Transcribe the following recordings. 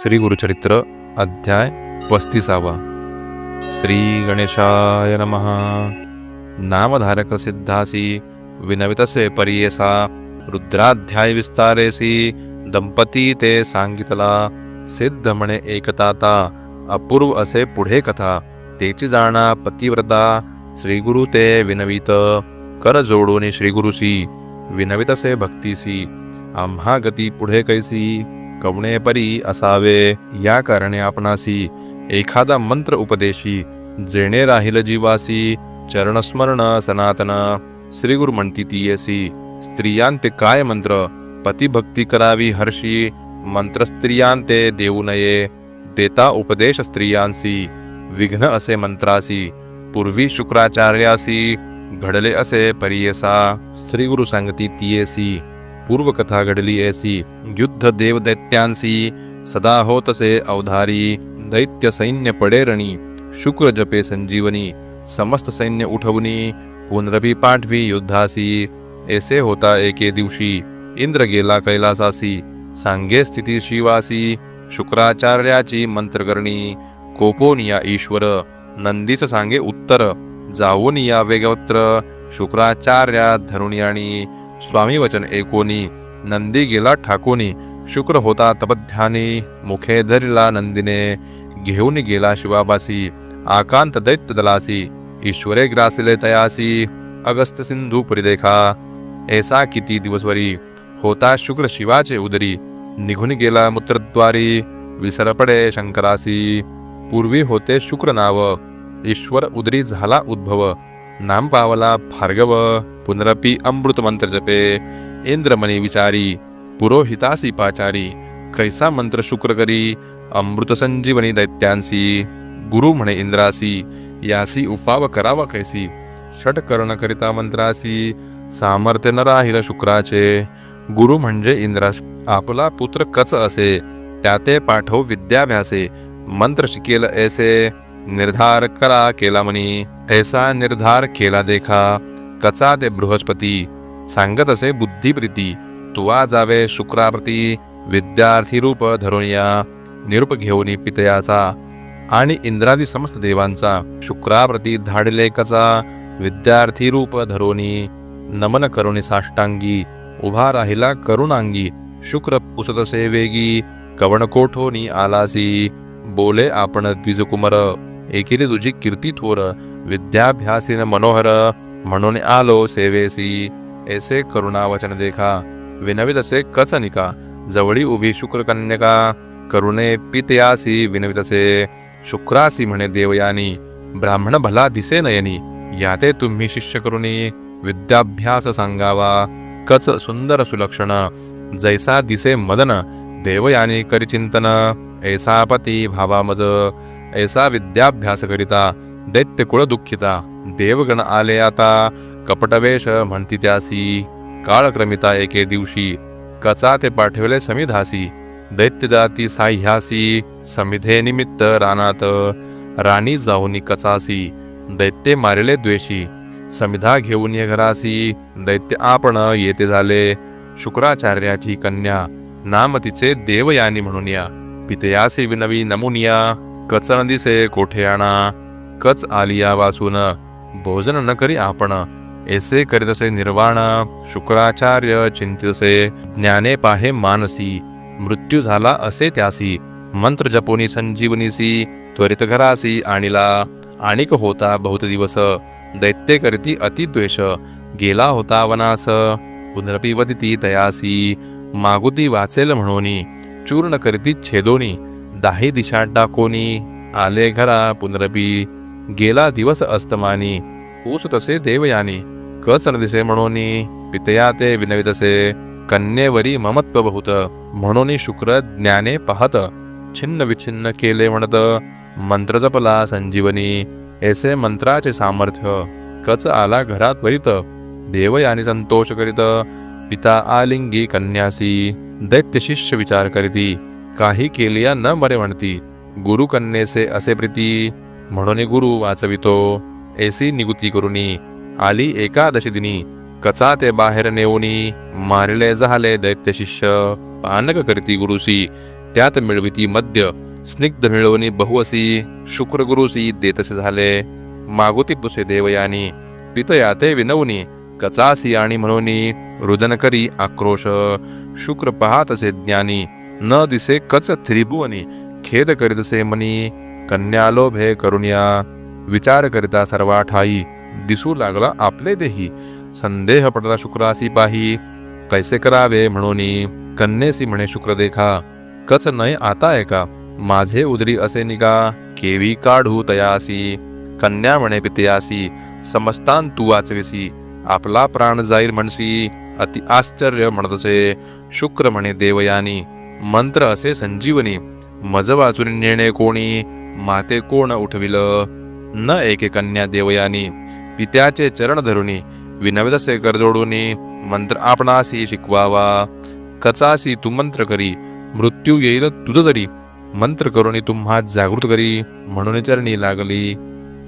श्री गुरुचरित्र अध्याय 35. श्री गणेशाय नमः. नामधारक सिद्धासी विनवितसे परियेसा रुद्राध्याय विस्तारेसी दंपती ते सांगितला. सिद्ध म्हणे एकताता अपूर्व असे पुढे कथा. तेची जाणा पतिव्रता श्रीगुरु ते विनवित. कर जोडून श्रीगुरुसी विनवितसे भक्तीसी. आम्हा गती पुढे कैसी कवणे परी असावे. या कारणे आपणासी एखादा मंत्र उपदेशी जेणे राहील जीवासी. चरणस्मरण सनातन श्रीगुरु म्हणती तीयसी. स्त्रियांते काय मंत्र पतिभक्ती करावी हर्षी. मंत्र स्त्रियांते देऊ नये देता उपदेश स्त्रियांसी. विघ्न असे मंत्रासी पूर्वी शुक्राचार्यासी घडले असे परियेसा. श्रीगुरु सांगती तीयेसी पूर्वकथा घडली ऐसी. युद्ध देव दैत्यांसी सदा होतसे अवधारी. दैत्य सैन्य पडे रणी शुक्र जपे संजीवनी. समस्त सैन्य उठवनी पुनरभी पाठवी युद्धासी. ऐसे होता एके दिवशी इंद्र गेला कैलासासी. सांगे स्थिती शिवासी शुक्राचार्याची मंत्रकरणी. कोपोनिया ईश्वर नंदीस सांगे उत्तर. जावोनिया वेगवत्र शुक्राचार्या धरुण्याणी. स्वामी वचन एकोनी नंदी गेला ठाकोनी. शुक्र होता तपध्यानी मुखे धरिला नंदीने. घेऊन गेला शिवाबासी आकांत दैत्य दलासी. ईश्वरे ग्रासिले तयासी अगस्त सिंधू परिदेखा. ऐसा किती दिवसवरी होता शुक्र शिवाचे उदरी. निघून गेला मूत्रद्वारी विसर पडे शंकरासी. पूर्वी होते शुक्र नाव ईश्वर उदरी झाला उद्भव. नाम पावला भार्गव पुनरपी अमृत मंत्र जपे. इंद्रमणी विचारी पुरोहितासी पाचारी. कैसा मंत्र शुक्र करी अमृत संजीवनी दैत्यांसी. गुरु म्हणे इंद्रासी यासी उपाव करावा कैसी. षटकर्ण करिता मंत्रासी सामर्थ्य न राहिल शुक्राचे. गुरु म्हणजे इंद्रास आपला पुत्र कच असे. त्याते पाठव विद्याभ्यासे मंत्र शिकेल ऐसे. निर्धार करा केला मनी ऐसा निर्धार केला देखा. कचा ते बृहस्पती सांगत असे बुद्धिप्रीती. तुवा जावे शुक्राप्रती विद्यार्थी रूप धरुनिया. निरूप घेऊनी पितयाचा आणि इंद्रादी समस्त देवांचा. शुक्राप्रती धाडले कचा विद्यार्थी रूप धरोनी. नमन करुणी साष्टांगी उभा राहिला करुणांगी. शुक्र पुसतसे वेगी कवणकोठोनी आलासी. बोले आपण द्विजकुमार एकेरी तुझी कीर्ती थोर. विद्याभ्यासीन मनोहर म्हणून आलो सेवेसी. ऐसे करुणावचन देखा विनवित असे कचनिका. जवळी उभी शुक्रकन्यका करुणे पितयासी विनवितसे. शुक्रासी म्हणे देवयानी ब्राह्मण भला दिसे नयनी. याते तुम्ही शिष्य करुणी विद्याभ्यास सांगावा. कच सुंदर सुलक्षण जैसा दिसे मदन. देवयानी करी चिंतन ऐसा पती भावा मज. ऐसा विद्याभ्यास करिता दैत्य कुळ दुःखिता. देवगण आले आता कपटवेश म्हणती त्यासी. काळक्रमिता एके दिवशी कचा ते पाठवले समिधासी. दैत्य जाती साह्यासी समिधे निमित्त रानात. राणी जाऊनी कचासी दैत्य मारिले द्वेषी. समिधा घेऊन ये घरासी दैत्य आपण येते झाले. शुक्राचार्याची कन्या नाम तिचे देवयानी म्हणून या. पितयासी विनवी नमुनिया. कच न दिसे कोठे आणा. कच आलिया वासून भोजन न करी आपण. ऐसे करीतसे निर्वाण शुक्राचार्य चिंतितसे. ज्ञाने पाहे मानसी मृत्यू झाला असे त्यासी. मंत्र जपोनी संजीवनीसी त्वरित घरासी आणिला. आणिक होता बहुत दिवस दैत्य करीती अतिद्वेष. गेला होता वनास पुनरपी वदिती तयासी. मागुती वाचेल म्हणूनी चूर्ण करीती छेदोनी. दाही दिशा टाकोनी आले घरा पुनरपी. गेला दिवस अस्तमानी ऊस तसे देवयानी. कच न दिसे म्हणूनी पितया ते विनवितसे. कन्येवरी ममत्व बहुत म्हणून शुक्र ज्ञाने पाहत. छिन्न विछिन्न केले म्हणत मंत्र जपला संजीवनी. ऐसे मंत्राचे सामर्थ्य कच आला घरात त्वरित. देवयानी संतोष करीत पिता आलिंगी कन्यासी. दैत्य शिष्य विचार करीती काही केलिया न मरे म्हणती. गुरु कन्येसे असे प्रीती म्हणून गुरु वाचवितो. ऐसी निगुती करुनी आली एकादशी दिनी. कचा ते बाहेर नेऊनी मारिले झाले दैत्य शिष्य. पानक करती गुरुसी त्यात मिळविती मध्य स्निग्ध मिळवणी बहुअसी शुक्र गुरुसी देतसे झाले मागुती पुसे देवयानी पितया ते विनवनी कचासी आणि म्हणूनी रुदन करी आक्रोश शुक्र पाहतसे ज्ञानी न दिसे कच त्रिभुवनी खेद करीतसे मनी कन्या लोभे करुण्या विचार करिता सर्वा ठाई दिसू लागला आपले देही संदेह पडला शुक्रासी पाही कैसे करावे म्हणूनी कन्येसी म्हणे शुक्र देखा कच नय आता ऐका माझे उदरी असे निगा केवी काढू तयासी कन्या म्हणे पितयासी समस्तान तू वाचविसी आपला प्राण जाईल म्हणसी अति आश्चर्य म्हणतसे शुक्र म्हणे देवयानी मंत्र असे संजीवनी मज वाचून नेणे कोणी माते कोण उठविल न एके कन्या देवयानी पित्याचे चरण धरुनी विनवितसे करजोडूनी मंत्र आपणासी शिकवावा कचासी तू मंत्र करी मृत्यू येईल तुझ तरी मंत्र करुणी तुम्हा जागृत करी म्हणून चरणी लागली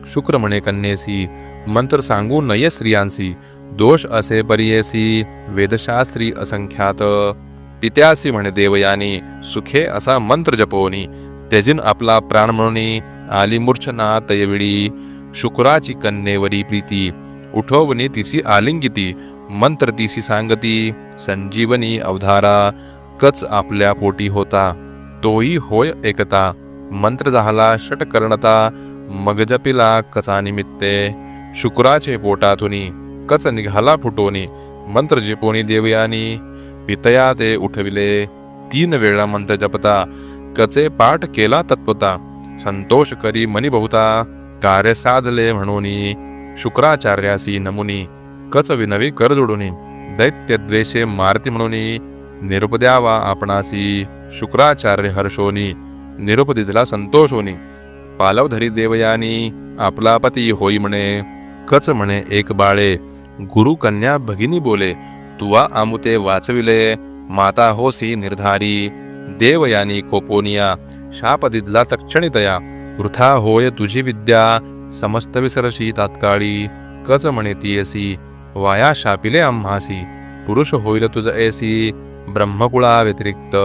शुक्र म्हणे कन्येसी मंत्र सांगू नये स्त्रियांसी दोष असे परियेसी वेदशास्त्री असंख्यात पित्यासी म्हणे देवयानी सुखे असा मंत्र जपोनी त्यजिन आपला प्राण म्हणूनी आली मूर्छना तयविडी शुक्राची कन्येवरी प्रीती उठवणी तिसी आलिंगिती मंत्र तिसी सांगती संजीवनी अवधारा कच आपल्या पोटी होता तोही होय एकता मंत्र झाला षटकर्णता मग जपिला कचा निमित्ते शुक्राचे पोटातुनी कच निघाला फुटोनी मंत्र जपोनी देवयानी पितया ते उठविले 3 वेळा मंत्र जपता कचे पाठ केला तत्वता संतोष करी मनी बहुता कार्य साधले म्हणूनी शुक्राचार्यासी नमुनी कच विनवी कर जोडूनी दैत्य द्वेषे मारती म्हणूनी निरुप द्यावा आपणासी शुक्राचार्य हर्षोनी निरुप दिला संतोषोनी पालवधरी देवयानी आपला पती होई म्हणे कच म्हणे एक बाळे गुरु कन्या भगिनी बोले तुवा आमुते वाचविले माता होसी निर्धारी देवयानी कोपोनिया शाप दिदला तक्षणितया वृथा होय तुझी विद्या समस्त विसरशी तात्काळी कच म्हणे तियसी वाया शापिले आम्हासी पुरुष होईल तुझ ऐसी ब्रह्मकुळा व्यतिरिक्त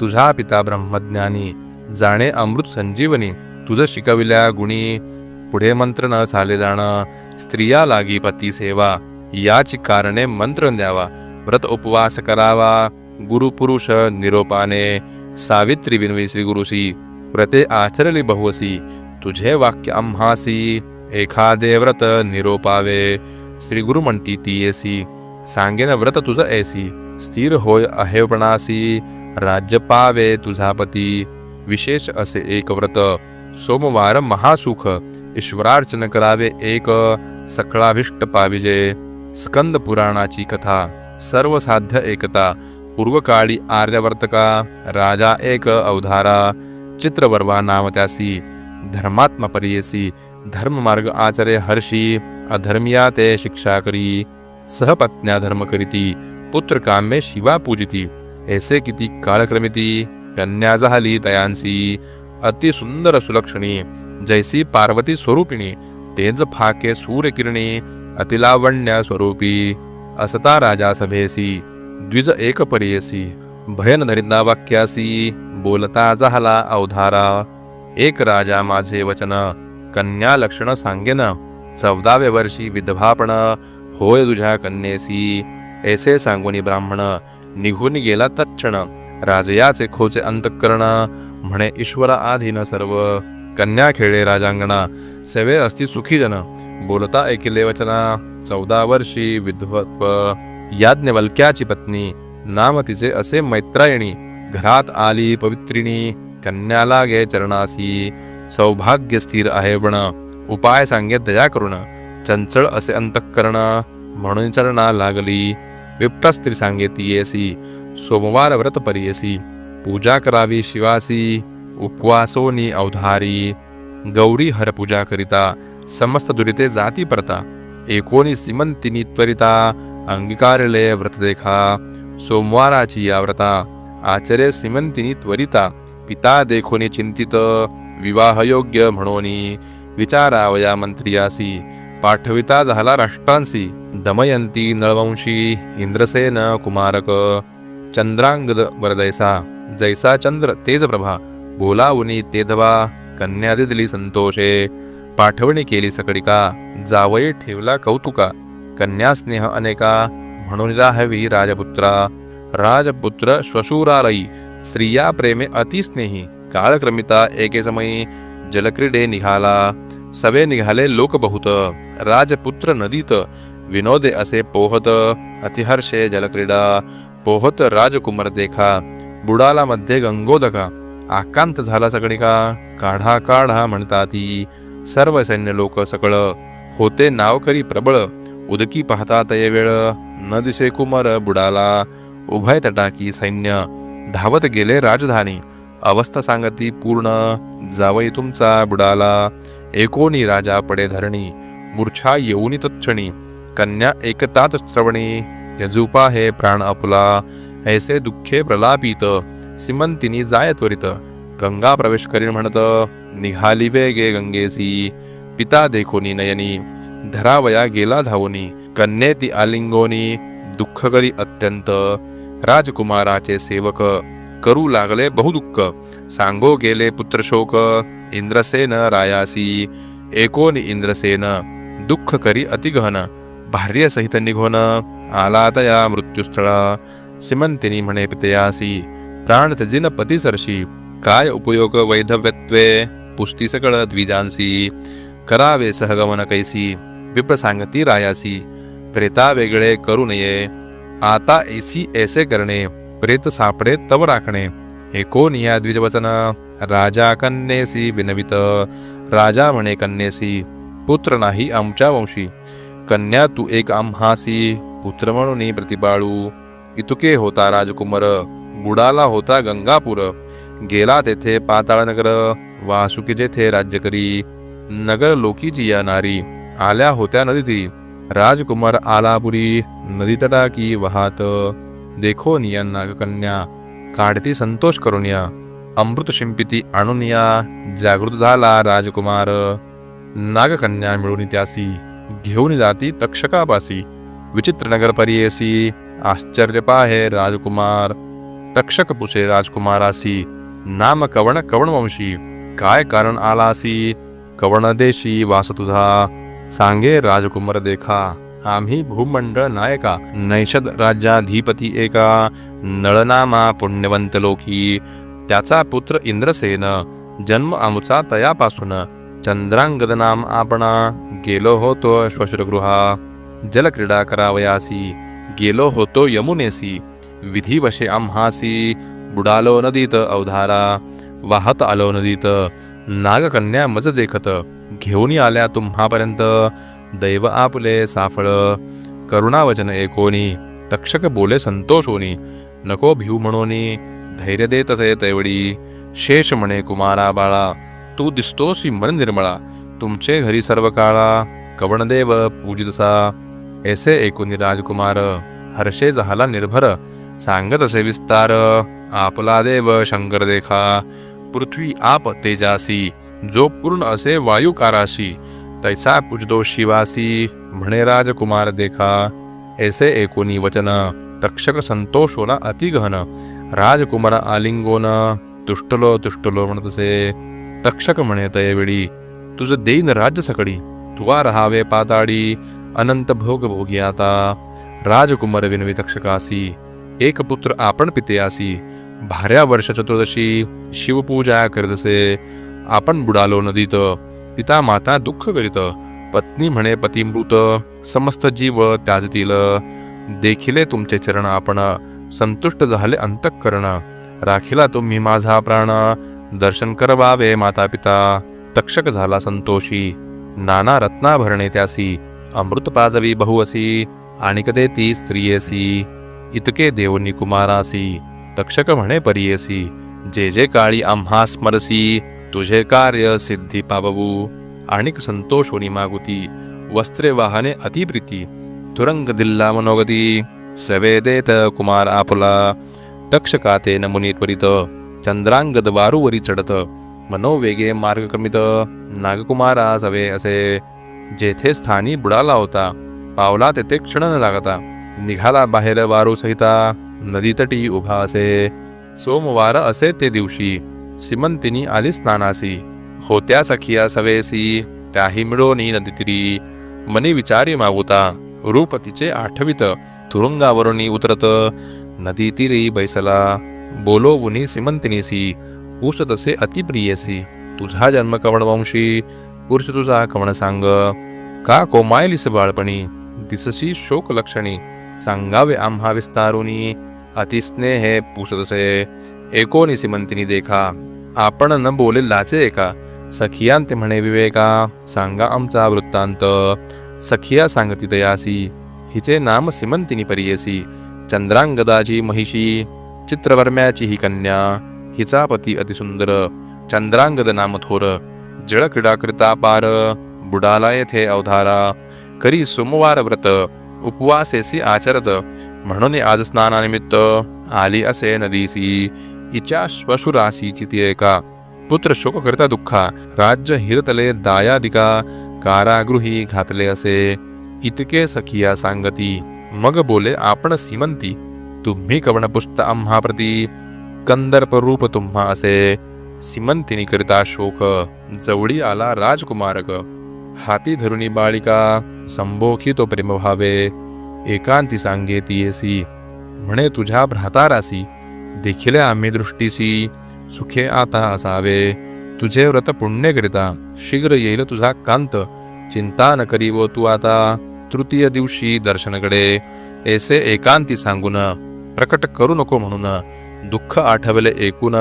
तुझा पिता ब्रह्मज्ञानी जाणे अमृत संजीवनी तुझ शिकविल्या गुणी पुढे मंत्र न चाले जाणं स्त्रिया लागी पती सेवा याची कारणे मंत्र द्यावा व्रत उपवास करावा गुरु पुरुष निरोपाने सावित्री विनवी श्री गुरुसी व्रते आचरली बहुवसी तुझे वाक्य आम्हासी एखादे व्रत निरोपावे श्री गुरु म्हणती ती येसी सांगेन व्रत तुझ ऐसी स्थिर होय अहेपणासी राज्य पावे तुझा पती विशेष असे एक व्रत सोमवार महासुख ईश्वरार्चन करावे एक सकळाभिष्ट पाविजे स्कंद पुराणाची कथा सर्वसाध्य एकता पूर्वकाळी आर्यवर्तका राजा एक अवधारा चित्रवर्वा नाम त्यासी धर्मात्मा परियेसी धर्म मार्ग आचरे हर्षी अधर्मिया ते शिक्षा करी सहपत्न्या धर्म करीती पुत्र कामे शिवा पूजिती ऐसे किती कालक्रमिती कन्या झाली तयांसी अति सुंदर सुलक्षणी जैसी पार्वती स्वरूपिणी तेज फाके सूर्यकिरणी अतिलावण्य स्वरूपी असता राजा सभेसी द्विज एक परियसी भयन धरिता वाक्यासी बोलता झाला अवधारा एक राजा माझे वचन कन्या लक्षण सांगेन 14व्या वर्षी विधवापण होय तुझ्या कन्येसी ऐसे सांगुनी ब्राह्मण निघून गेला तत्क्षण राजयाचे खोचे अंतःकरण म्हणे ईश्वरा आधीन सर्व कन्या खेळे राजांगणा सेवे असती सुखी जन बोलता ऐकिले वचना 14 वर्षी विधवत्व याज्ञवल्क्याची पत्नी नाम तिचे असे मैत्रायणी घरात आली पवित्रिणी कन्या लागे चरणासी सौभाग्य स्थिर आहे पण उपाय सांगे दया करुण चंचळ असे अंतःकरण म्हणून चरणा लागली विप्र सांगे ती येसी सोमवार व्रत परियसी पूजा करावी शिवासी उपवासोनी अवधारी गौरी हर पूजा करिता समस्त दुरिते जाती परता एकोणी सीमंतिनी त्वरिता अंगीकारले व्रत देखा सोमवाराची या व्रता आचरे सीमंतिनी त्वरिता पिता देखोनी चिंतित विवाहयोग्य म्हणोनी विचारावया मंत्रियासी पाठविता झाला राष्ट्रांसी दमयंती नळवंशी इंद्रसेन कुमारक चंद्रांगद वरदैसा जैसा चंद्र तेज प्रभा बोलावुनी तेधवा कन्या दिली संतोषे पाठवणी केली सकडिका जावई ठेवला कौतुका कन्या स्नेह अनेका म्हणून राहावी राजपुत्रा राजपुत्र श्वशुरालयी स्त्रिया प्रेमे अतिस्नेही काळक्रमिता एके समयी जलक्रीडे निघाला सवे निघाले लोक बहुत राजपुत्र नदीत विनोदे असे पोहत अतिहर्षे जलक्रीडा पोहत राजकुमार देखा बुडाला मध्ये गंगोदका आकांत झाला सगळीका काढा काढा म्हणताती सर्व सैन्य लोक सकळ होते नाव करी प्रबळ उदकी पाहतात ये वेळ न दिसे कुमार बुडाला उभय तटाकी सैन्य धावत गेले राजधानी अवस्था सांगती पूर्ण जावई तुमचा बुडाला एकोणी राजा पडे धरणी मूर्छा येऊनी तत्क्षणी कन्या एकतात श्रवणी यजुपा हे प्राण अपुला ऐसे दुःखे प्रलापित सिमंतिनी जाय त्वरित गंगा प्रवेश करीन म्हणत निघाली वेगे गंगेसी पिता देखोनी नयनी धरावया गेला धावोनी कन्ये ती आलिंगोनी दुःख करी अत्यंत राजकुमाराचे सेवक करू लागले बहुदुःख सांगो गेले पुत्रशोक इंद्रसेन रायासी एकोनी इंद्रसेन दुःख करी अतिगहन भार्य सहित निघोन आला तया मृत्यूस्थळा सिमंतिनी म्हणे पितयासी प्राण त्यजिन पती सरशी काय उपयोग वैधव्यत्वे पुष्टी सकळ द्विजांसी करावे सहगमन कैसी विप्र सांगती रायासी प्रेता वेगळे करू नये आता ऐसी ऐसे करणे प्रेत सापडे तव राखणे एकोनिया द्विजवचन राजा कन्येसी विनवित राजा म्हणे कन्येसी पुत्र नाही आमच्या वंशी कन्या तू एक आम्हासी पुत्र म्हणून प्रतिपाळू इतुके होता राजकुमार बुडाला होता गंगापूर गेला तेथे पाताळ नगर वासुकी जेथे राज्य करी नगर लोकीची या नारी आल्या होत्या नदीती राजकुमार आलापुरी नदी तटाकी वाहत देखो निया नागकन्या काढती संतोष करून या अमृत शिंपिती आणून या जागृत झाला राजकुमार नागकन्या मिळून त्यासी घेऊन जाती तक्षकापासी विचित्र नगर परियेसी आश्चर्य पाहे राजकुमार तक्षक पुसे राजकुमारासी नाम कवण कवणवंशी काय कारण आलासी कवण देशी वास तुझा सांगे राजकुमार देखा आम्ही भूमंडळ नायका नैषद राज्याधिपती एका नळनामा पुण्यवंत लोकी त्याचा पुत्र इंद्रसेन जन्म आमचा तयापासून चंद्रांगद नाम आपणा गेलो होतो श्वशुरगृहा जलक्रीडा करावयासी गेलो होतो यमुनेसी विधिवशे आम्हासी बुडालो नदीत अवधारा वाहत आलो नदीत नागकन्या मज देखत घेऊन आल्या तुम्हापर्यंत दैव आपले साफळ करुणावचन एकोनी तक्षक बोले संतोषोनी नको भिऊ म्हणोनी धैर्य देत असे तैवडी शेष म्हणे कुमारा बाळा तू दिसतोसी मन निर्मळा तुमचे घरी सर्व काळा कवणदेव पूजितसा ऐसे एकोनी राजकुमार हर्षे झाला निर्भर सांगत असे विस्तार आपला देव शंकर देखा पृथ्वी आप तेजासी जो पूर्ण असे वायुकाराशी तैसा पूजतो शिवासी म्हणे राजकुमार देखा ऐसे एकोनी वचन तक्षक संतोषोला अतिगहन राजकुमार आलिंगोन तुष्टलो म्हणत असे तक्षक म्हणे तयवेळी तुझ देईन राज्य सकडी तुवा रहावे पाताळी अनंत भोग भोगी आता राजकुमार विनवी तक्षकासी एक पुत्र आपण पितेयासी भार्या वर्ष चतुर्दशी शिवपूजा करीतसे आपण बुडालो नदीत पिता माता दुःख करीत पत्नी म्हणे पतिमृत समस्त जीव त्याजतील देखिले तुमचे चरण आपण संतुष्ट झाले अंतःकरण राखिला तुम्ही माझा प्राण दर्शन करवावे माता पिता तक्षक झाला संतोषी नाना रत्नाभरणे त्यासी अमृत पाजवी बहुअसी आणिक देती स्त्रियेसी इतके देवनी कुमारासी तक्षक म्हणे परियेसी जे जे काळी आम्हा स्मरसी तुझे कार्य सिद्धी पाववू आणिक संतोष होणी मागुती वस्त्रे वाहने अतिप्रीती तुरंग दिल्ला मनोगती सवे देत कुमार आपुला तक्षकाते नमुनी त्वरित चंद्रांगद वारूवरी चढत मनोवेगे मार्ग क्रमित नागकुमारा सवे असे जेथे स्थानी बुडाला होता पावला तेथे क्षण न लागता निघाला बाहेर वारू सहिता नदीतटी उभा असे सोमवार असे ते दिवशी सिमंतिनी आली स्नानासी. होत्या सखिया सवेसी त्याही मिळोनी नदीतीरी. मनी विचारी मागुता रूप तिचे आठवित. तुरुंगावरुनी उतरत नदी तीरी बैसला. बोलोवुनी सिमंतिनीसी पुरुष तसे अतिप्रियसी. तुझा जन्म कवणवंशी पुरुष तुझा कवण सांग. का कोमायलीस बाळपणी दिसशी शोक लक्षणी. सांगावे आम्हा विस्तारुनी अतिस्नेहे पुसतसे. एकोनी सिमंतिनी देखा आपण न बोले लाचे एका. सखियांत म्हणे विवेका सांगा आमचा वृत्तांत. सखिया सांगती दयासी हिचे नाम सिमंतिनी परियसी. चंद्रांगदाची महिषी चित्रवर्म्याची ही कन्या. हिचा पती अतिसुंदर चंद्रांगद नाम थोर. जळ क्रीडा करिता पार बुडाला येथे अवधारा. करी सोमवार व्रत उपवासेसी आचरत. म्हणून आज स्नानानिमित्त आली असे नदीसी. हिच्या श्वशुरासीची ती एका. पुत्र शोक करता दुःखा राज्य हिरतले दायादिका. कारागृही घातले असे इतके सखिया सांगती. मग बोले आपण सिमंती तुम्ही कवण पुस्त आम्हा प्रती. कंदर्प रूप तुम्हा असे सिमंतिनी करिता शोक. जवळी आला राजकुमारक हाती धरुणी बाळिका. संभोखी तो प्रेम भावे एकांती सांगे तियेसी. म्हणे तुझ्या भ्रातारासी देखील आम्ही दृष्टीसी. सुखे आता असावे तुझे व्रत पुण्यकरिता. शीघ्र येईल तुझा कांत चिंता न करीव तू आता. तृतीय दिवशी दर्शनकडे ऐसे एकांती सांगून. प्रकट करू नको म्हणून दुःख आठवले एकूण.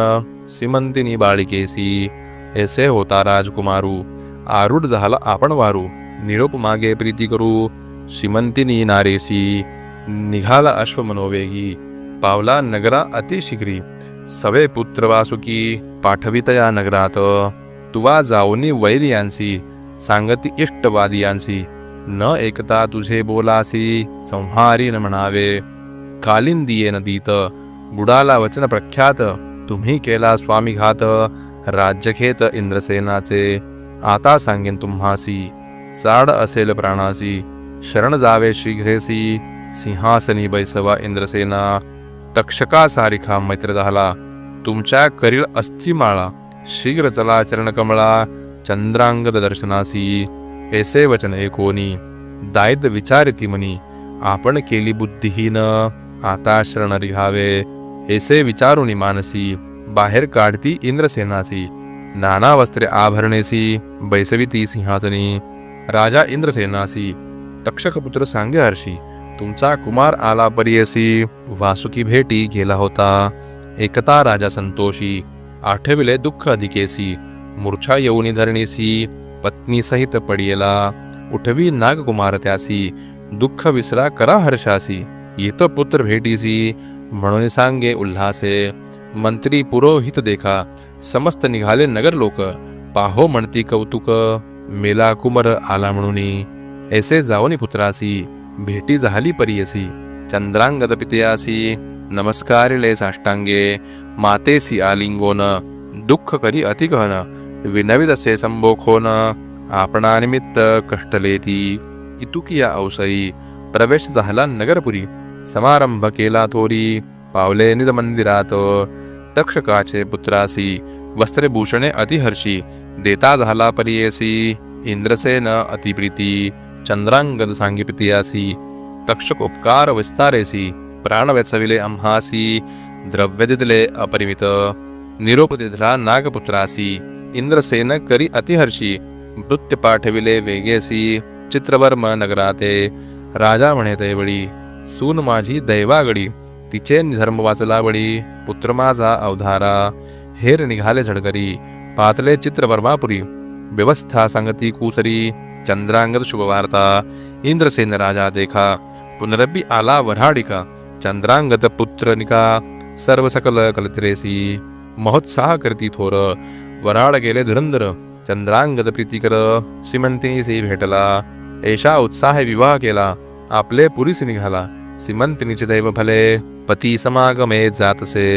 सिमंतिनी बाळिकेसी ऐसे होता राजकुमारू. आरूढ झाला आपण वारू. निरोप मागे प्रीती करू. सिमंतिनी नारेसी निघाला अश्व मनोवेगी. पावला नगरा अतिशीघ्री. सवे पुत्र वासुकी पाठवितया नगरात. तुवा जाऊनी वैरियांसी सांगती इष्टवादियांसी. न एकता तुझे बोलासी संहारी न म्हणावे. कालिंदिये नदीत बुडाला वचन प्रख्यात. तुम्ही केला स्वामी घात राज्यखेत इंद्रसेनाचे. आता सांगेन तुम्हासी चाड असेल प्राणासी. शरण जावे शीघ्रेसी सिंहासनी बैसवा इंद्रसेना. तक्षका सारिखा मैत्र झाला तुमच्या करील अस्थिमाळा. शीघ्र चला चरण कमळा चंद्रांगद दर्शनासी. ऐसे वचन एकोनी दायद विचारिती मनी. आपण केली बुद्धिहीन आता शरण रिघावे. ऐसे विचारुनी मानसी बाहेर काढती इंद्रसेनासी. नाना वस्त्रे आभरणेसी बैसविती सिंहासनी. राजा इंद्रसेनासी तक्षकपुत्र सांगे हर्षी. तुमचा कुमार आला परियसी. वासुकी भेटी गेला होता एकता राजा संतोषी. आठविले दुःख अधिकेसी मूर्छा येऊनी धरणीसी. पत्नी सहित पडियला उठवी नागकुमार त्यासी. दुःख विसरा करा हर्षासी येत पुत्र भेटीसी. म्हणून सांगे उल्हासे मंत्री पुरोहित देखा. समस्त निघाले नगर लोक पाहो म्हणती कौतुक. मेला कुमार आला म्हणूनी ऐसे जाऊनी पुत्रासी. भेटी झाली परियसी चंद्रांगद पितयासी. नमस्कारिले साष्टांगे मातेसी आलिंगोन. दुःख करी अतिगहन विनवित असे संभोखोन. आपणानिमित्त कष्टलेती इतुकिया अवसरी. प्रवेश झाला नगरपुरी समारंभ केला थोरी. पावले निज मंदिरात तक्षकाचे पुत्रासी. वस्त्रभूषणे अतिहर्षी देता झाला परियसी. इंद्रसेन अतिप्रीती चंद्रांगद सांगी पितयासी. तक्षक उपकार विस्तारेसी प्राण वेचविले आम्हासी. द्रव्य दिले अपरिमित निरोप दिधला नागपुत्रासी. इंद्रसेन करी अतिहर्षी मृत्य पाठविले वेगेसी. चित्रवर्म नगराते राजा म्हणे तैवळी. सून माझी दैवागडी तिचे धर्म वाचला बळी. पुत्र माझा अवधारा हेर निघाले झडकरी. पातले चित्रवर्मापुरी व्यवस्था सांगती कुसरी. चंद्रांगद शुभवार्ता इंद्रसेन राजा देखा. पुनरबी आला वऱ्हाडिका चंद्रांगद पुत्रनिका. सर्व सकल कलत्रेसी महोत्साह करती थोर. वराड गेले धुरंधर चंद्रांगद प्रीतिकर. सिमंतिनीसी भेटला ऐशा उत्साह विवाह केला. आपले पुरीस निघाला सिमंतिनीचे दैव भले. पती समागमे जातसे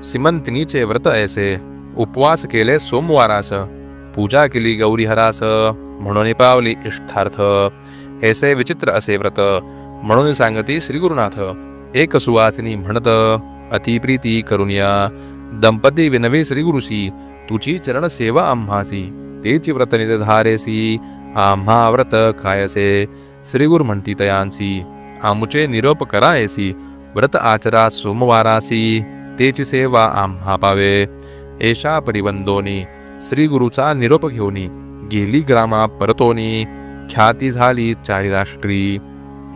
सिमंतिनीचे व्रत ऐसे. उपवास केले सोमवारास पूजा केली गौरी हरास. म्हणून पावली इष्टार्थ ऐसे विचित्र असे व्रत. म्हणून सांगती श्री गुरुनाथ. एक सुवासिनी म्हणत अतिप्रीती करुनिया दंपती विनवे श्रीगुरुसी तुझी चरण सेवा आम्हासी तेची व्रत निधारेसी आम्हा व्रत खायसे श्रीगुरु म्हणती तयांसी आमुचे निरोप करायसी व्रत आचरा सोमवारासी तेची सेवा आम्हा पावे एषा परिबंधोनी श्रीगुरुचा निरोप घेऊनी गेली ग्रामा परतोनी ख्याती झाली चारी राष्ट्री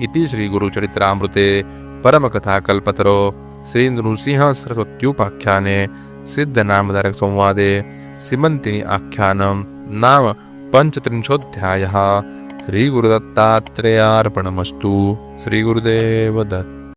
इति श्री गुरुचरित्रामृते परमकथा कल्पतरो श्री नृसिंह सरस्वत्युपाख्याने सिद्ध नामधारक संवादे सीमंतिनी आख्यानं नाम पंचत्रिंशोऽध्यायः श्री गुरुदत्तात्रेयार्पणमस्तु श्री गुरुदेव दत्त।